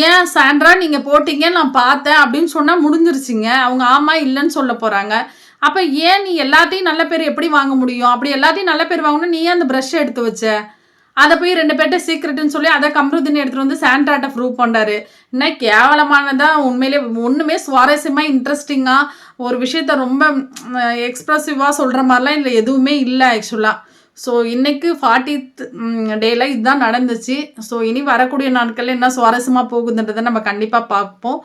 ஏன் சாண்ட்ரா நீங்கள் போட்டிங்க நான் பார்த்தேன் அப்படின்னு சொன்னால் முடிஞ்சிருச்சிங்க. அவங்க ஆமாம் இல்லைன்னு சொல்ல போகிறாங்க. அப்போ ஏன் நீ எல்லாத்தையும் நல்ல பேர் எப்படி வாங்க முடியும்? அப்படி எல்லாத்தையும் நல்ல பேர் வாங்கணும், நீ ஏன் அந்த ப்ரஷ்ஷை எடுத்து வச்ச? அதை போய் 2 பேர்ட்ட சீக்ரெட்டுன்னு சொல்லி அதை கம்ருதீன் எடுத்துகிட்டு வந்து சாண்ட்ராட்ட ப்ரூவ் பண்ணுறாரு. என்ன கேவலமானதான். உண்மையிலே ஒன்றுமே சுவாரஸ்யமாக இன்ட்ரெஸ்டிங்காக ஒரு விஷயத்த ரொம்ப எக்ஸ்ப்ரெசிவாக சொல்கிற மாதிரிலாம் இல்லை, எதுவுமே இல்லை ஆக்சுவலாக. ஸோ இன்றைக்கு 40th டேயில் இதுதான் நடந்துச்சு. ஸோ இனி வரக்கூடிய நாட்களில் என்ன சுவாரஸ்யமாக போகுதுன்றதை நம்ம கண்டிப்பாக பார்ப்போம்.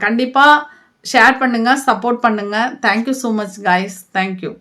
கண்டிப்பாக ஷேர் பண்ணுங்கள், சப்போர்ட் பண்ணுங்கள். Thank you so much guys, thank you.